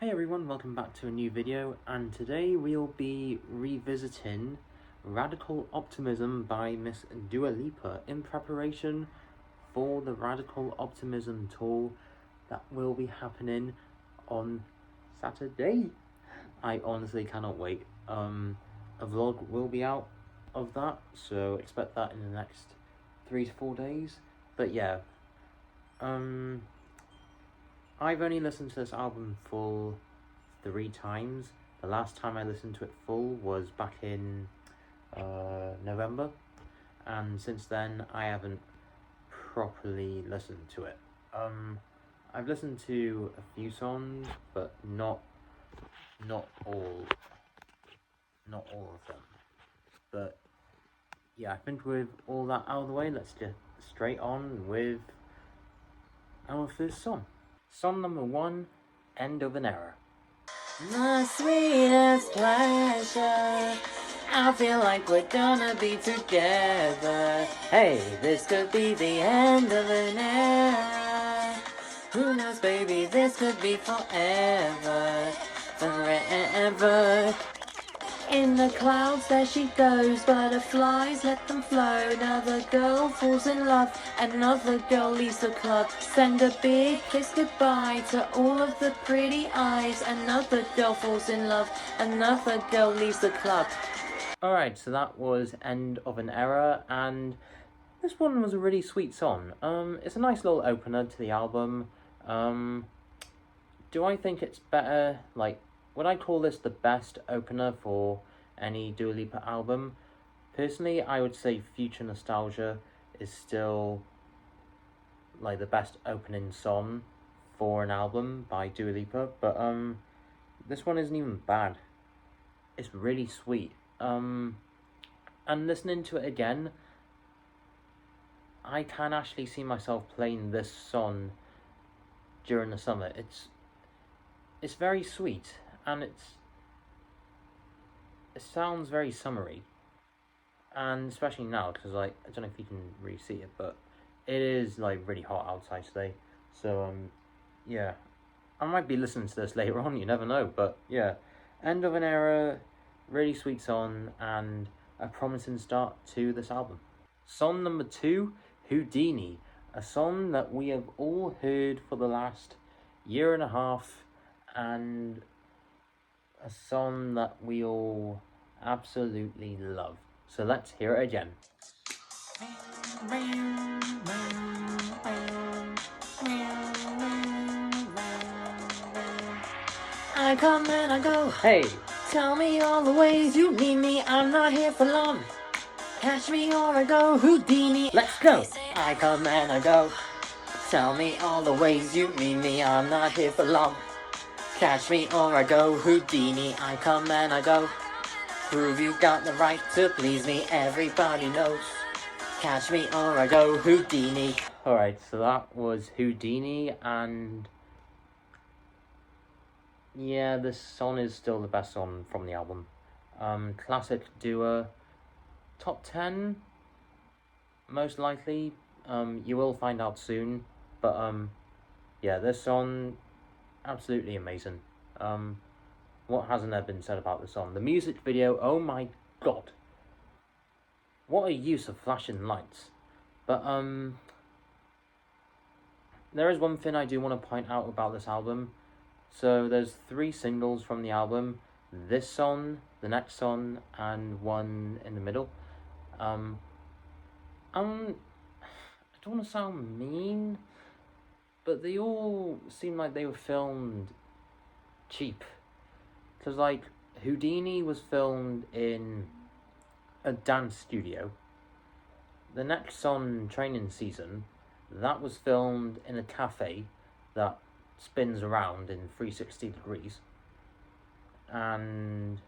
Hey everyone, welcome back to a new video, and today we'll be revisiting Radical Optimism by Miss Dua Lipa in preparation for the Radical Optimism tour that will be happening on Saturday. I honestly cannot wait. A vlog will be out of that, so expect that in the next 3 to 4 days. But yeah, I've only listened to this album full 3 times. The last time I listened to it full was back in November, and since then I haven't properly listened to it. I've listened to a few songs, but not all of them. But yeah, I think with all that out of the way, let's get straight on with our first song. Song number 1, End of an Era. My sweetest pleasure, I feel like we're gonna be together. Hey, this could be the end of an era. Who knows, baby, this could be forever, forever. In the clouds there she goes, butterflies let them flow. Another girl falls in love, another girl leaves the club. Send a big kiss goodbye to all of the pretty eyes. Another girl falls in love, another girl leaves the club. Alright, so that was End of an Era, and this one was a really sweet song. It's a nice little opener to the album. Do I think it's better, would I call this the best opener for any Dua Lipa album? Personally, I would say Future Nostalgia is still the best opening song for an album by Dua Lipa, but this one isn't even bad. It's really sweet. And listening to it again, I can actually see myself playing this song during the summer. It's very sweet, and it sounds very summery, and especially now, because I don't know if you can really see it, but it is really hot outside today, so yeah, I might be listening to this later on, you never know. But yeah, End of an Era, really sweet song, and a promising start to this album. Song number 2, Houdini, a song that we have all heard for the last year and a half, and a song that we all absolutely love. So let's hear it again. I come and I go. Hey, tell me all the ways you need me. I'm not here for long. Catch me or I go. Houdini, let's go. I come and I go. Tell me all the ways you need me. I'm not here for long. Catch me or I go. Houdini, I come and I go. Prove you got the right to please me, everybody knows. Catch me or I go. Houdini. Alright, so that was Houdini, and yeah, this song is still the best song from the album. Classic Dua, top 10, most likely. You will find out soon, but yeah, this song, absolutely amazing. What hasn't there been said about this song? The music video, oh my god, what a use of flashing lights. But there is one thing I do want to point out about this album. So there's 3 singles from the album: this song, the next song, and one in the middle. I don't want to sound mean, but they all seem like they were filmed cheap. Because Houdini was filmed in a dance studio. The next song, Training Season, that was filmed in a cafe that spins around in 360 degrees. And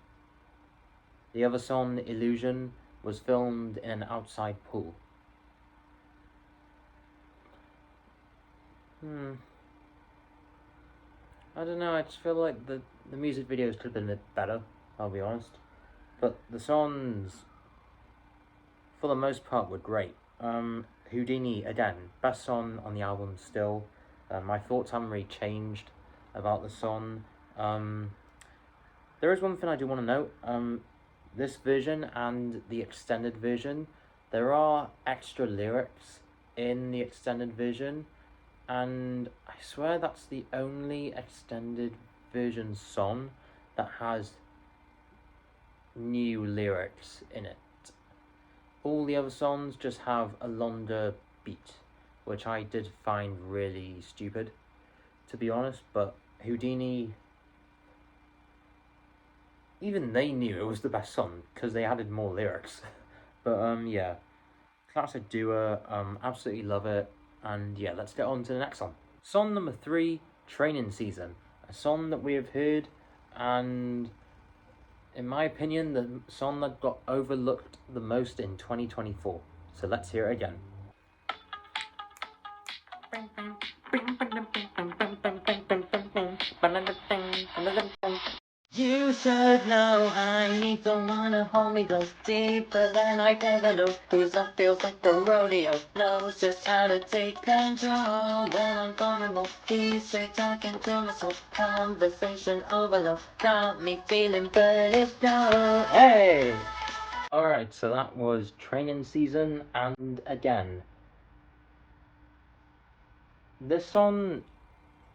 the other song, Illusion, was filmed in an outside pool. I don't know, I just feel like the music videos could have been a bit better, I'll be honest. But the songs, for the most part, were great. Houdini, again, best song on the album still. My thoughts haven't really changed about the song. There is one thing I do want to note. This version and the extended version, there are extra lyrics in the extended version, and I swear that's the only extended version song that has new lyrics in it. All the other songs just have a longer beat, which I did find really stupid, to be honest, but Houdini, even they knew it was the best song because they added more lyrics. But yeah, classic duo, absolutely love it. And yeah, let's get on to the next song. Song number 3, Training Season, a song that we have heard, and in my opinion, the song that got overlooked the most in 2024. So let's hear it again. You should know I need someone to hold me close, deeper than I ever know. Who's up feels like the rodeo, knows just how to take control. When I'm vulnerable, he's straight talking to myself. Conversation overload, got me feeling pretty slow. Hey! Alright, so that was Training Season, and again, this song,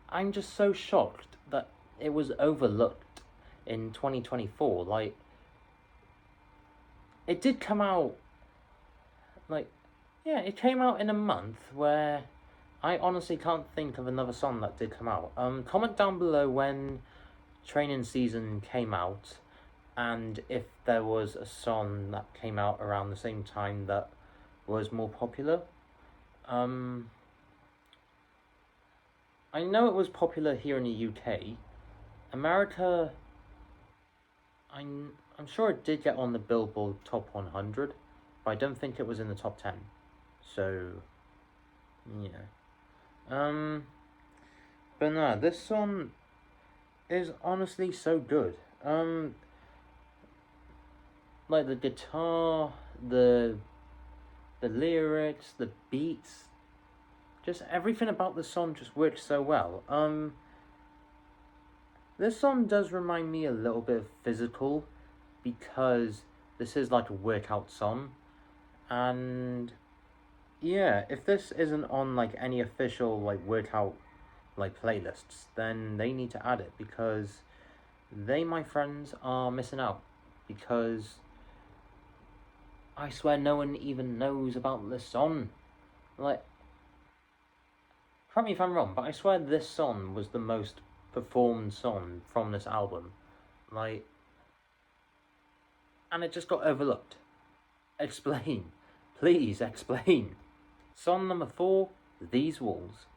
I'm just so shocked that it was overlooked in 2024. Like, it did come out, it came out in a month where I honestly can't think of another song that did come out. Comment down below when Training Season came out, and if there was a song that came out around the same time that was more popular. I know it was popular here in the UK. America, I'm sure it did get on the Billboard Top 100, but I don't think it was in the top 10. So, yeah. But no, this song is honestly so good. Like the guitar, the lyrics, the beats, just everything about the song just works so well. This song does remind me a little bit of Physical, because this is like a workout song, and yeah, if this isn't on like any official like workout like playlists, then they need to add it, because they, my friends, are missing out, because I swear no one even knows about this song. Like, correct me if I'm wrong, but I swear this song was the most performed song from this album. Like, and it just got overlooked. Explain. Please explain. Song number 4, These Walls.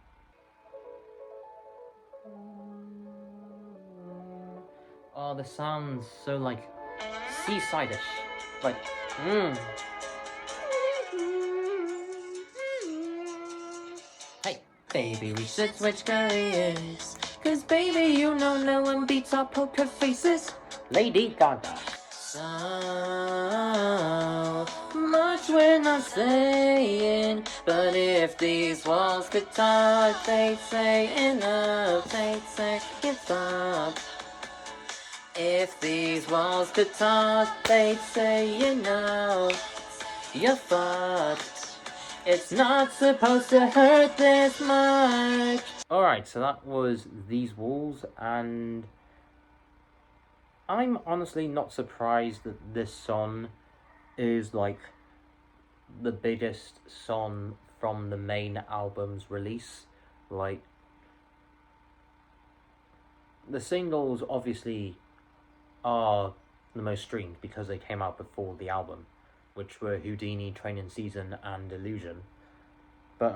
Oh, this sounds so like seaside-ish. Like, Hey, baby, we should switch careers. Cause baby, you know no one beats our poker faces. Lady Gaga. So much we're not saying, but if these walls could talk, they'd say enough, they'd say it's up. If these walls could talk, they'd say you're fucked. It's not supposed to hurt this much. Alright, so that was These Walls, and I'm honestly not surprised that this song is like the biggest song from the main album's release. Like, the singles obviously are the most streamed because they came out before the album, which were Houdini, Training Season, and Illusion. But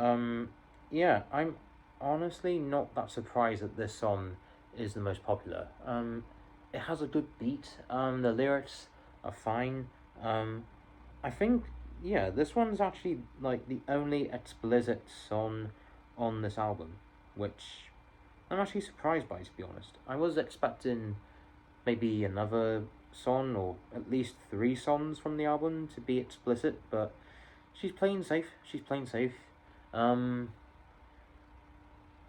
yeah, I'm honestly not that surprised that this song is the most popular. It has a good beat. The lyrics are fine. I think, yeah, this one's actually like the only explicit song on this album, which I'm actually surprised by, to be honest. I was expecting maybe another song, or at least 3 songs from the album to be explicit, but she's playing safe.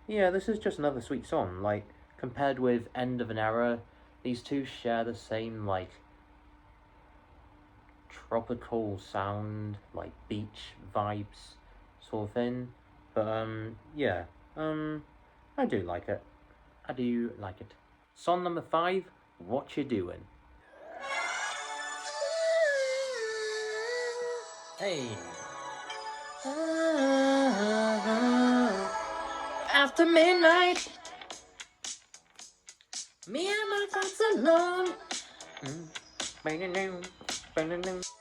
Yeah, this is just another sweet song. Like, compared with End of an Era, these two share the same, like, tropical sound, like beach vibes sort of thing. But, yeah, I do like it. I do like it. Song number 5, What You Doing? Hey. After midnight, me and my thoughts alone.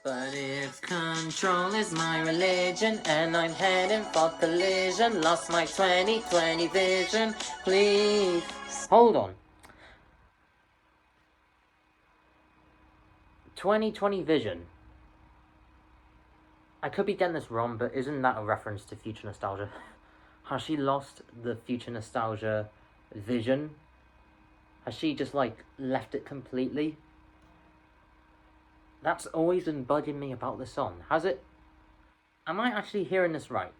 But if control is my religion and I'm heading for collision, lost my 20/20 vision, please. Hold on. 20/20 vision. I could be getting this wrong, but isn't that a reference to future nostalgia? Has she lost the future nostalgia vision? Has she just, like, left it completely? That's always been bugging me about this song. Has it? Am I actually hearing this right?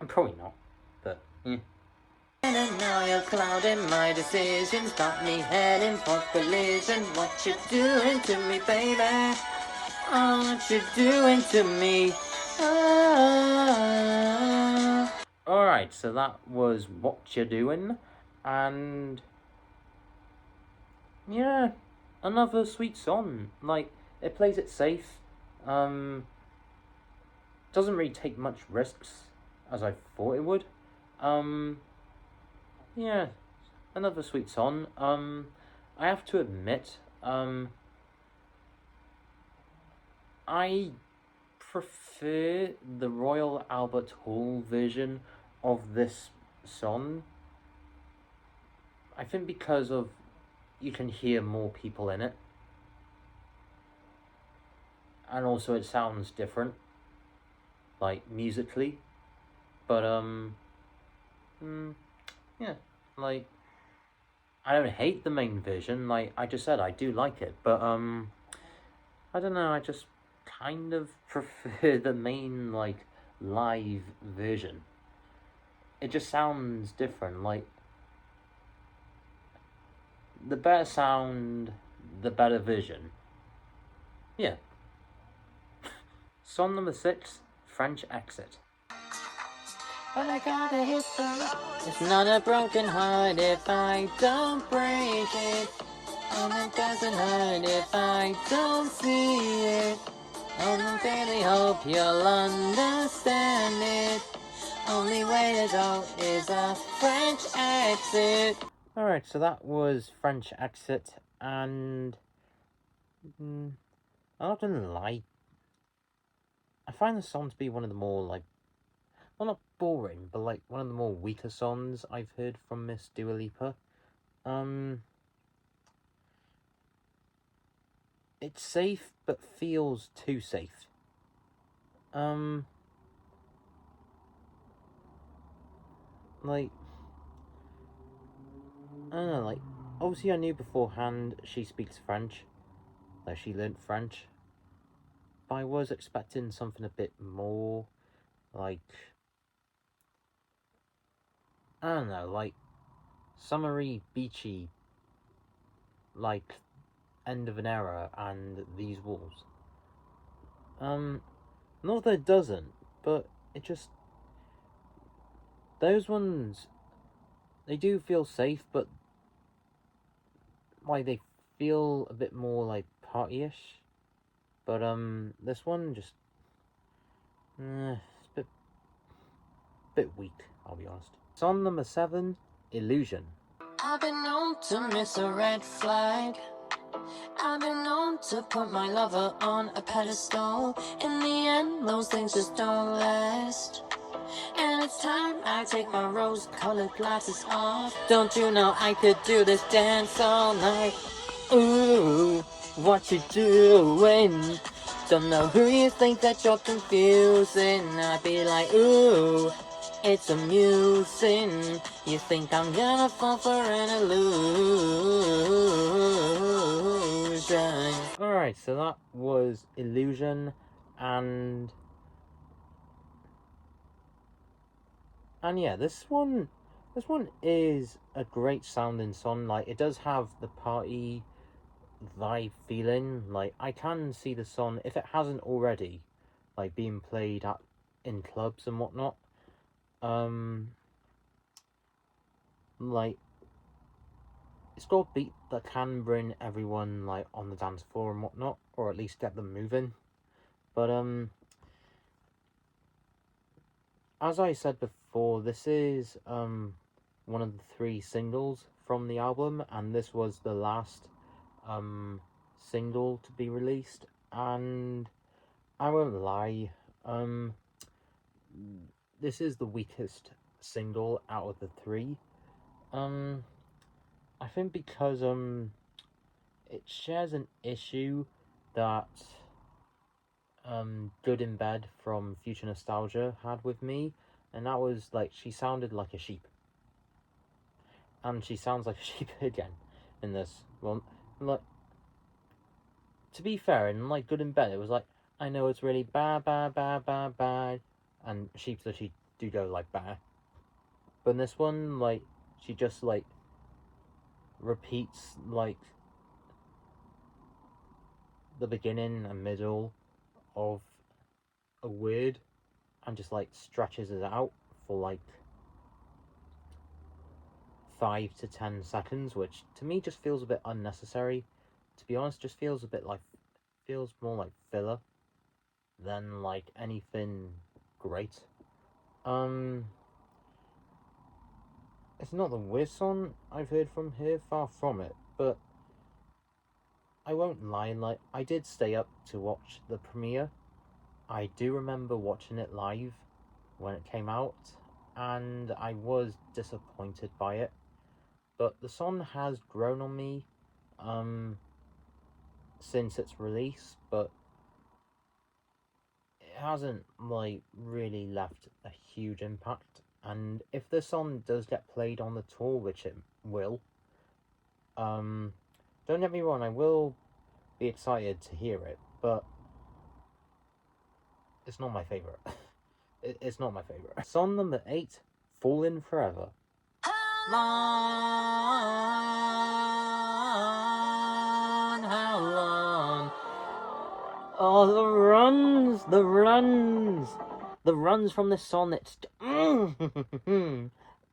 I'm probably not, but yeah. And now you're clouding my decisions, got me heading for collision. What you doing to me, baby? Oh, what you doing to me? Alright, so that was What You Doing, and yeah, another sweet song. Like, it plays it safe. Doesn't really take much risks as I thought it would. Yeah, another sweet song. I have to admit, I prefer the Royal Albert Hall version of this song. I think because of you can hear more people in it, and also it sounds different, like musically. But yeah, like I don't hate the main version. Like I just said, I do like it, but I don't know. I just kind of prefer the main, like, live version. It just sounds different. Like, the better sound, the better vision. Yeah. Song number 6, French Exit. But I gotta hit the road. It's not a broken heart if I don't break it. And it doesn't hurt if I don't see it. I really hope you'll understand it. Only way to go is a French exit. Alright, so that was French Exit, and I'm not gonna lie, I find the song to be one of the more, like, well, not boring, but like one of the more weaker songs I've heard from Miss Dua Lipa. It's safe, but feels too safe. Like, I don't know, like, obviously I knew beforehand she speaks French, like she learnt French, but I was expecting something a bit more, like, I don't know, like, summery, beachy, like, End of an Era and These Walls. Not that it doesn't, but it just, those ones, they do feel safe, but like they feel a bit more like party-ish. But this one just, it's a bit weak, I'll be honest. Song number 7, Illusion. I've been known to miss a red flag. I've been known to put my lover on a pedestal. In the end, those things just don't last. And it's time I take my rose-colored glasses off. Don't you know I could do this dance all night? Ooh, what you doing? Don't know who you think that you're confusing. I'd be like, ooh, it's amusing. You think I'm gonna fall for an illusion. Alright, so that was Illusion, and yeah, this one, This one is a great sounding song. Like, it does have the party vibe feeling. Like, I can see the song, if it hasn't already, like, being played in clubs and whatnot. Like, it's got a beat that can bring everyone, like, on the dance floor and whatnot, or at least get them moving. But, as I said before, this is, one of the 3 singles from the album, and this was the last, single to be released, and I won't lie, this is the weakest single out of the 3. I think because, it shares an issue that, Good in Bed from Future Nostalgia had with me, and that was, like, she sounded like a sheep. And she sounds like a sheep again in this. Well, like, to be fair, in, like, Good in Bed, it was like, I know it's really bad, bad, bad, bad, bad, and sheep literally do go, like, bad. But in this one, like, she just, like, repeats, like, the beginning and middle of a word and just, like, stretches it out for, like, 5 to 10 seconds, which to me just feels a bit unnecessary. To be honest, just feels more like filler than, like, anything great. It's not the worst song I've heard from her, far from it, but I won't lie, like, I did stay up to watch the premiere. I do remember watching it live when it came out, and I was disappointed by it. But the song has grown on me since its release, but it hasn't, like, really left a huge impact. And if this song does get played on the tour, which it will, don't get me wrong, I will be excited to hear it, but it's not my favourite. It's not my favourite. Song number 8, Falling Forever. How long? Oh, the runs from this song. It's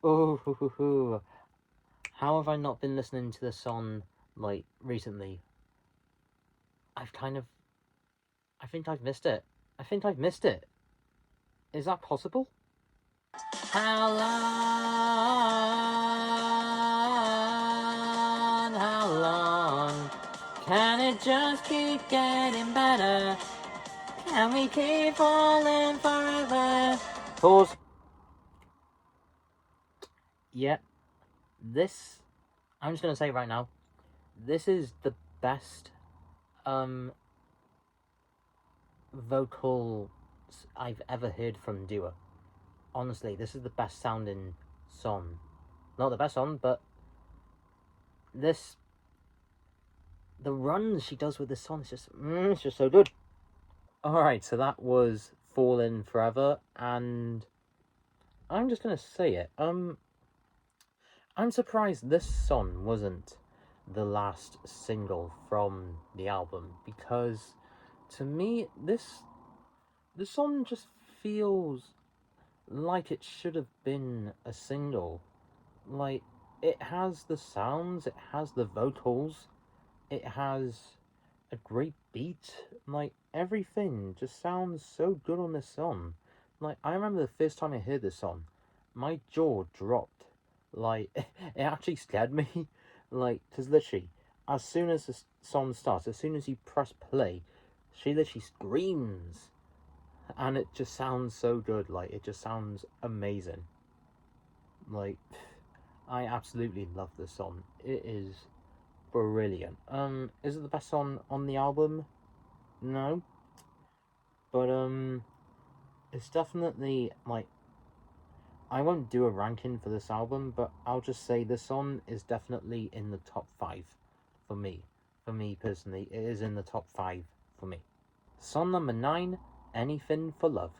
oh, how have I not been listening to this song, like, recently? I think I've missed it. Is that possible? How long can it just keep getting better? Can we keep falling forever? Pause. Yeah, I'm just gonna say right now, this is the best vocals I've ever heard from Dua. Honestly, this is the best sounding song. Not the best song, but the runs she does with this song, it's just so good. Alright, so that was Falling Forever, and I'm just gonna say it. I'm surprised this song wasn't the last single from the album, because to me, the song just feels like it should have been a single. Like, it has the sounds, it has the vocals, it has a great beat. Like, everything just sounds so good on this song. Like, I remember the first time I heard this song, my jaw dropped. Like, it actually scared me. Like, because literally, as soon as the song starts, as soon as you press play, she literally screams. And it just sounds so good. Like, it just sounds amazing. Like, I absolutely love this song. It is brilliant. Is it the best song on the album? No. But, it's definitely, like, I won't do a ranking for this album, but I'll just say this song is definitely in the top 5 for me. For me personally, it is in the top 5 for me. Song number 9, Anything for Love.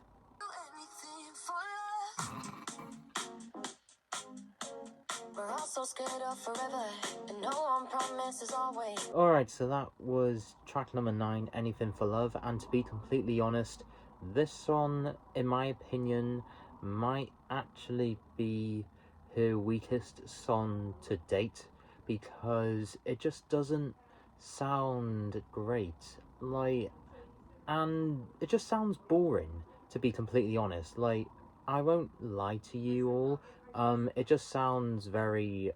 so scared of forever, and no one promises always. Alright, so that was track number 9, Anything for Love, and to be completely honest, this song, in my opinion, might actually be her weakest song to date, because it just doesn't sound great, and it just sounds boring, to be completely honest. I won't lie to you all, it just sounds very,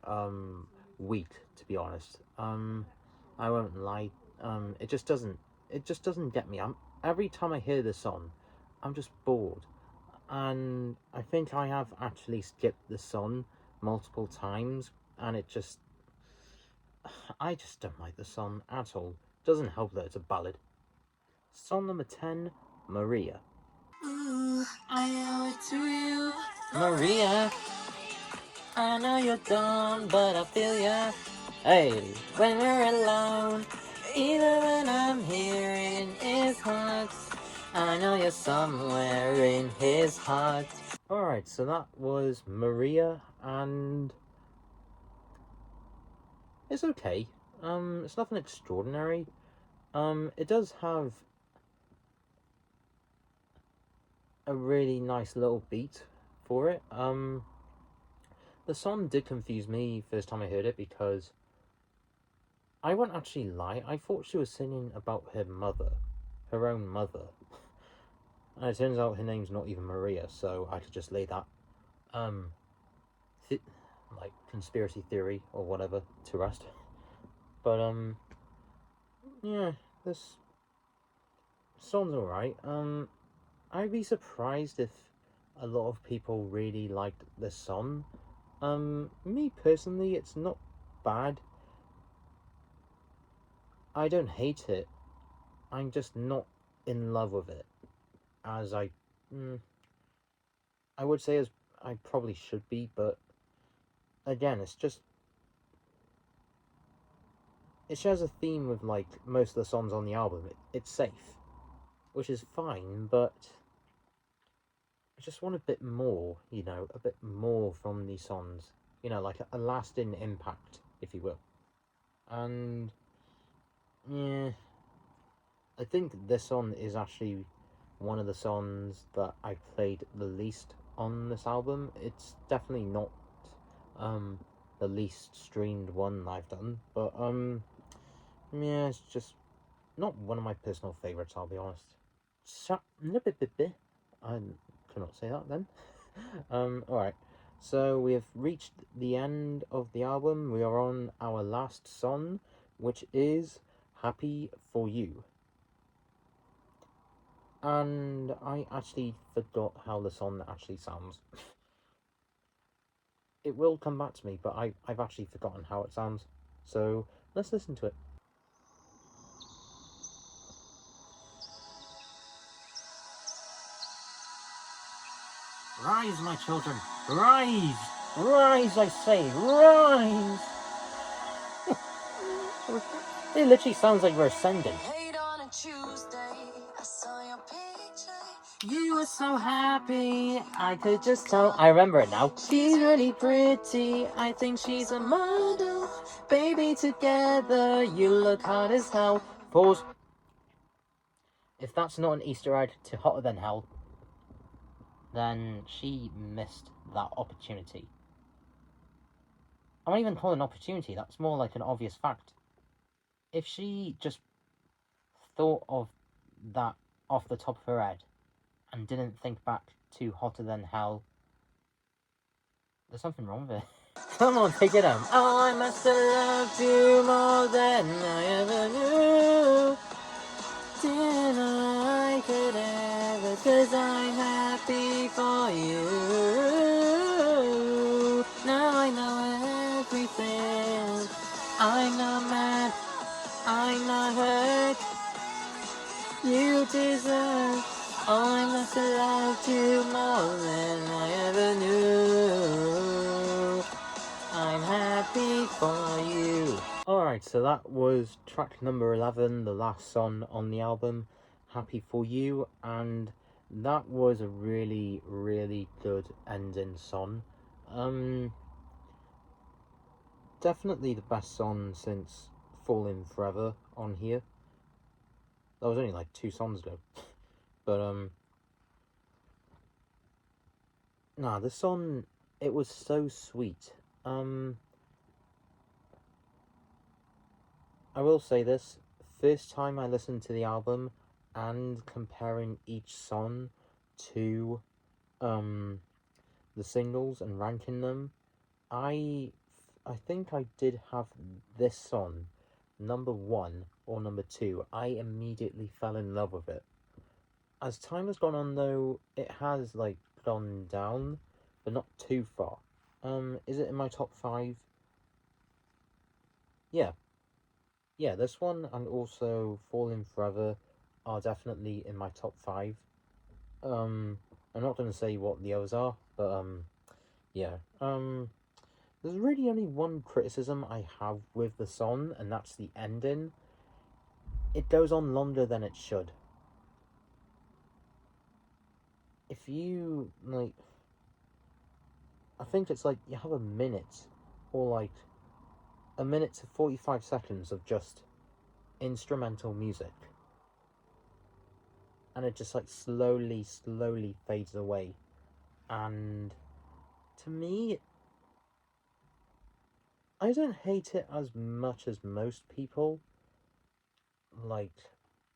weak, to be honest. I won't lie, it just doesn't get me. Every time I hear this song, I'm just bored. And I think I have actually skipped the song multiple times, and I just don't like the song at all. Doesn't help that it's a ballad. Song number 10, Maria. Ooh, I owe it to you, Maria. I know you're gone, but I feel ya. Hey, when we're alone, even when I'm here in his heart, I know you're somewhere in his heart. Alright, so that was Maria, and it's okay. It's nothing extraordinary. It does have a really nice little beat for it. The song did confuse me first time I heard it, because I won't actually lie, I thought she was singing about her mother, her own mother. And it turns out her name's not even Maria, so I could just lay that, conspiracy theory or whatever to rest. But, yeah, this song's alright. I'd be surprised if a lot of people really liked this song. Me personally, it's not bad. I don't hate it. I'm just not in love with it, as I would say as I probably should be, but again, it shares a theme with most of the songs on the album. It's safe, which is fine, but I just want a bit more, a bit more from these songs, like a lasting impact, if you will. And yeah, I think this song is actually one of the songs that I played the least on this album. It's definitely not the least streamed one I've done, but yeah, it's just not one of my personal favorites, I'll be honest. I could not say that then. Alright, so we have reached the end of the album. We are on our last song, which is Happy For You. And I actually forgot how the song actually sounds. It will come back to me, but I've actually forgotten how it sounds. So let's listen to it. Rise, my children, rise! Rise, I say, rise! It literally sounds like we're ascending. Late on a Tuesday, I saw your picture. You were so happy, I could just tell. I remember it now. She's really pretty, I think she's a model. Baby, together, you look hot as hell. Pause. If that's not an Easter egg to Hotter Than Hell, then she missed that opportunity. I won't even call it an opportunity, that's more like an obvious fact. If she just thought of that off the top of her head and didn't think back to Hotter Than Hell, there's something wrong with it. Come on, take it home. Oh, I must have loved you more than I ever knew. Didn't I could ever, 'cause I'm happy for you. Now I know everything. I'm not mad, I'm not hurt. You deserve. Oh, I must have loved you more than I ever knew. I'm happy for you. Alright, so that was track number 11, the last song on the album, Happy For You, and that was a really, really good ending song. definitely the best song since Falling Forever on here. That was only like 2 songs ago. But nah, this song, it was so sweet. I will say this, first time I listened to the album and comparing each song to the singles and ranking them, I think I did have this song number 1 or number 2. I immediately fell in love with it. As time has gone on though, it has like gone down, but not too far. Is it in my top 5? Yeah, this one and also Falling Forever are definitely in my top 5. I'm not going to say what the others are, but yeah. There's really only one criticism I have with the song, and that's the ending. It goes on longer than it should. If you, like, I think it's like you have a minute, or like a minute to 45 seconds of just instrumental music. And it just like slowly fades away. And to me, I don't hate it as much as most people. Like,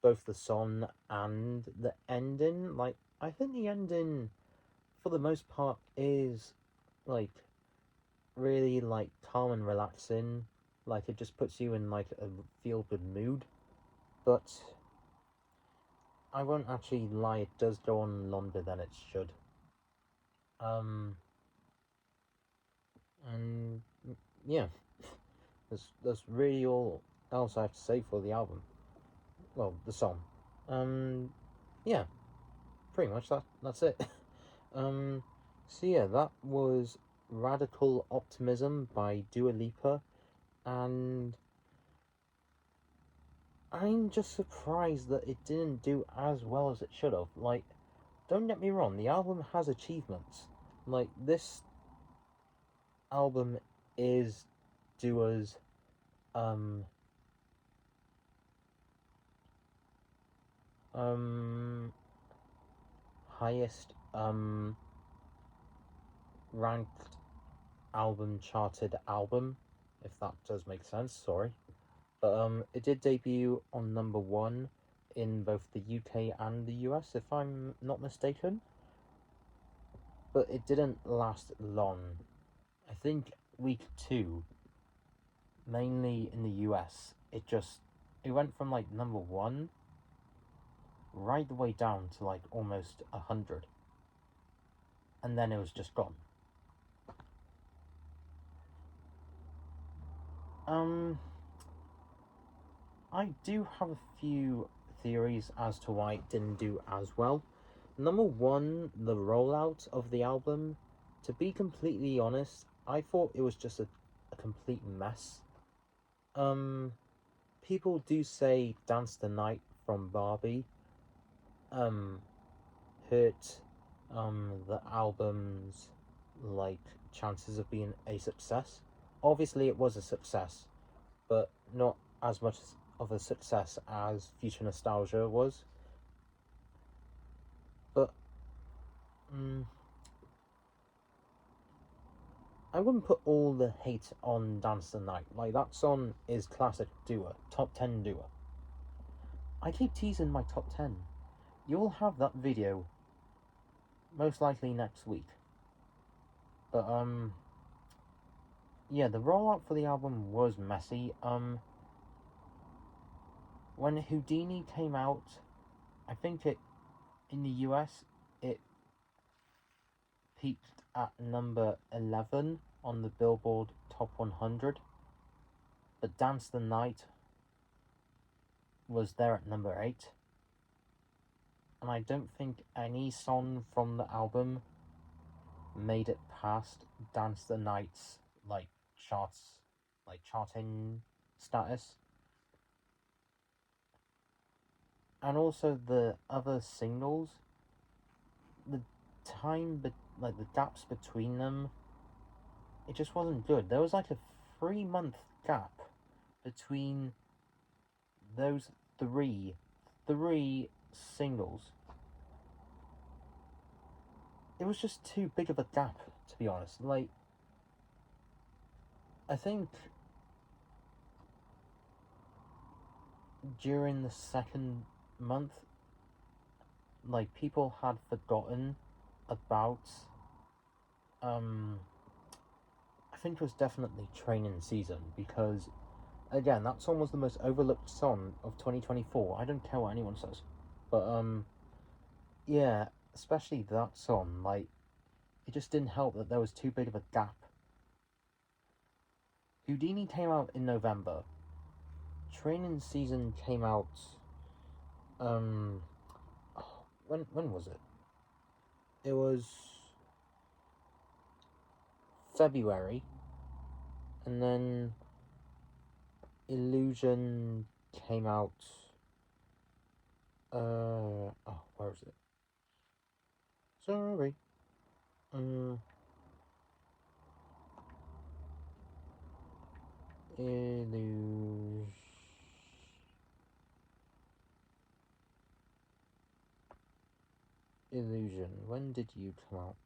both the song and the ending. Like, I think the ending, for the most part, is, like, really, like, calm and relaxing. Like, it just puts you in, like, a feel-good mood. But I won't actually lie, it does go on longer than it should. And yeah, that's really all else I have to say for the album. Well, the song. Yeah, pretty much that's it. So yeah, that was Radical Optimism by Dua Lipa, and I'm just surprised that it didn't do as well as it should have. Like, don't get me wrong, the album has achievements. Like, this album is Dua's um highest ranked album charted album, if that does make sense, sorry. But it did debut on number 1 in both the UK and the US, if I'm not mistaken. But it didn't last long. I think week 2, mainly in the US, it went from like number 1 right the way down to like almost 100. And then it was just gone. I do have a few theories as to why it didn't do as well. Number 1, the rollout of the album. To be completely honest, I thought it was just a complete mess. People do say Dance the Night from Barbie hurt the album's like chances of being a success. Obviously it was a success, but not as much of a success as Future Nostalgia was. But I wouldn't put all the hate on Dance the Night. Like, that song is classic Dua, top 10 Dua. I keep teasing my top 10. You'll have that video most likely next week. But yeah, the rollout for the album was messy. When Houdini came out, I think in the US it peaked at number 11 on the Billboard Top 100, but Dance the Night was there at number 8, and I don't think any song from the album made it past Dance the Night's charting status. And also the other singles, the the gaps between them, it just wasn't good. There was like a 3-month gap between those three singles. It was just too big of a gap, to be honest. Like, I think during the second month, like, people had forgotten about, I think it was definitely Training Season, because, again, that song was the most overlooked song of 2024. I don't care what anyone says. But, yeah, especially that song, like, it just didn't help that there was too big of a gap. Houdini came out in November. Training Season came out, when was it? It was February, and then Illusion came out, where is it? Sorry. Illusion. When did you come out?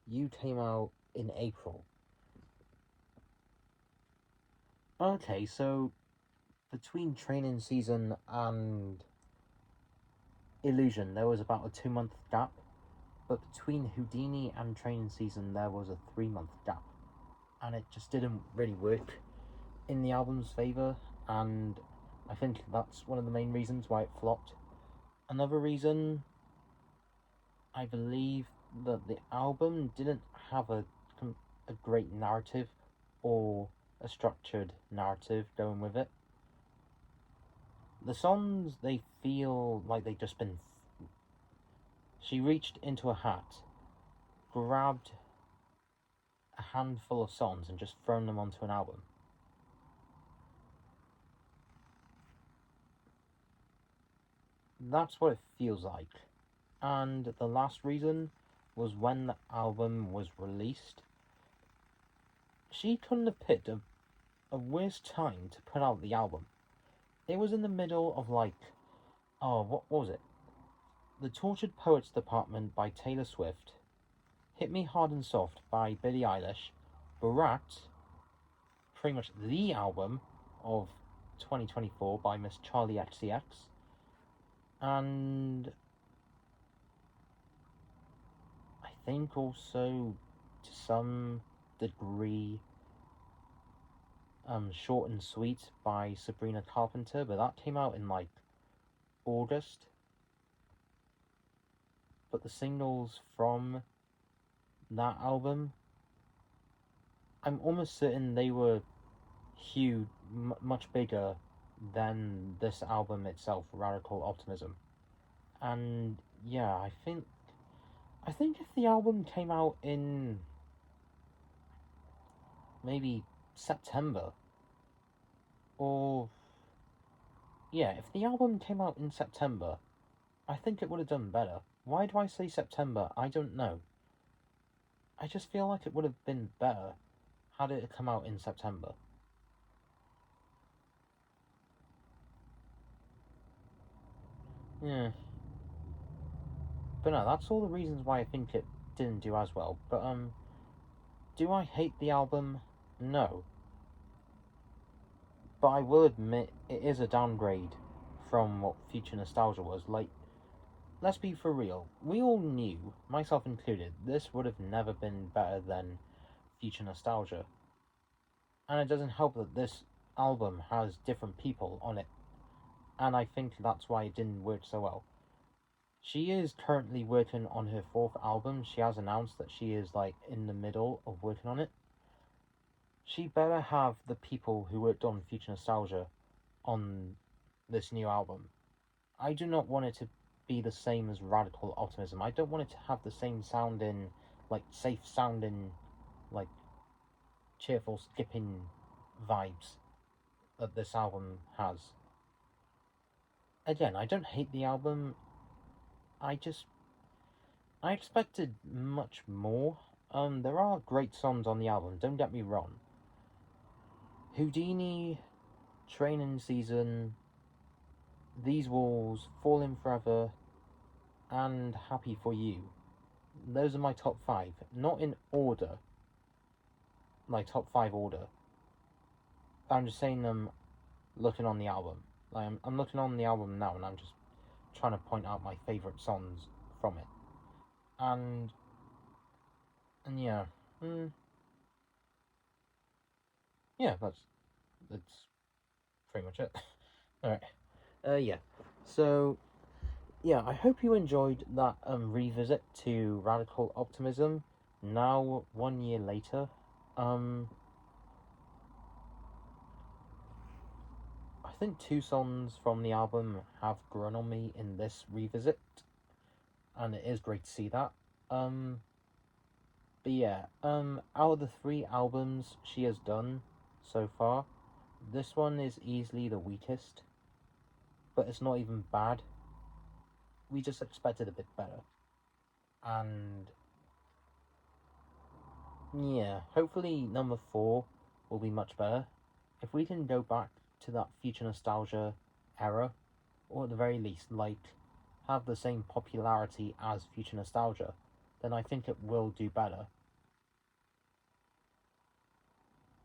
You came out in April. Okay, so between Training Season and Illusion, there was about a 2-month gap. But between Houdini and Training Season, there was a 3-month gap. And it just didn't really work in the album's favour. And I think that's one of the main reasons why it flopped. Another reason, I believe that the album didn't have a great narrative or a structured narrative going with it. The songs, they feel like they've just been... She reached into a hat, grabbed a handful of songs and just thrown them onto an album. That's what it feels like. And the last reason was when the album was released. She couldn't have picked a worse time to put out the album. It was in the middle of, like, what was it? The Tortured Poets Department by Taylor Swift, Hit Me Hard and Soft by Billie Eilish, Barat, pretty much the album of 2024 by Miss Charlie XCX, and I think also to some degree Short and Sweet by Sabrina Carpenter, but that came out in like August. But the singles from that album, I'm almost certain they were huge, much bigger than this album itself, Radical Optimism. And yeah, I think if the album came out in maybe September, or yeah, if the album came out in September, I think it would have done better. Why do I say September? I don't know. I just feel like it would have been better had it come out in September. Yeah. But no, that's all the reasons why I think it didn't do as well. But, do I hate the album? No. But I will admit, it is a downgrade from what Future Nostalgia was. Like, let's be for real. We all knew, myself included, this would have never been better than Future Nostalgia. And it doesn't help that this album has different people on it. And I think that's why it didn't work so well. She is currently working on her 4th album. She has announced that she is, like, in the middle of working on it. She better have the people who worked on Future Nostalgia on this new album. I do not want it to be the same as Radical Optimism. I don't want it to have the same sounding, like, safe sounding, like, cheerful skipping vibes that this album has. Again, I don't hate the album. I expected much more. There are great songs on the album, don't get me wrong. Houdini, Training Season, These Walls, Falling Forever, and Happy For You. Those are my top 5. Not in order. My top 5 order. I'm just saying them looking on the album. Like, I'm looking on the album now and I'm just trying to point out my favourite songs from it. And yeah. Yeah, that's pretty much it. Alright. Yeah. So, yeah, I hope you enjoyed that revisit to Radical Optimism. Now, 1 year later. I think 2 songs from the album have grown on me in this revisit, and it is great to see that. But yeah, out of the 3 albums she has done so far, this one is easily the weakest, but it's not even bad. We just expected a bit better. And yeah, hopefully number 4 will be much better. If we can go back to that future nostalgia era, or at the very least, like, have the same popularity as future nostalgia, then I think it will do better.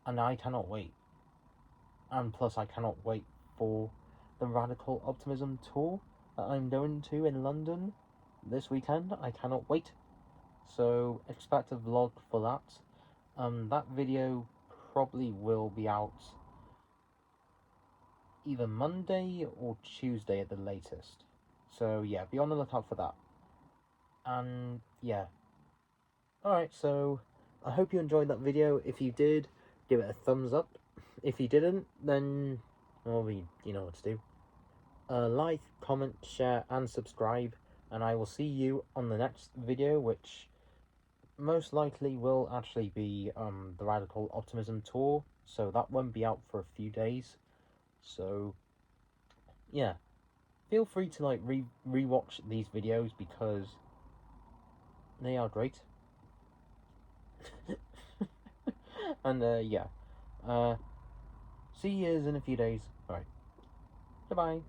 And I cannot wait. And plus, I cannot wait for the Radical Optimism tour that I'm going to in London this weekend. I cannot wait. So expect a vlog for that. That video probably will be out either Monday or Tuesday at the latest. So yeah, be on the lookout for that. And yeah. Alright, so I hope you enjoyed that video. If you did, give it a thumbs up. If you didn't, then, well, you know what to do. Like, comment, share, and subscribe. And I will see you on the next video, which most likely will actually be the Radical Optimism tour. So that won't be out for a few days. So yeah, feel free to like rewatch these videos because they are great. And yeah, see you in a few days. Alright, goodbye.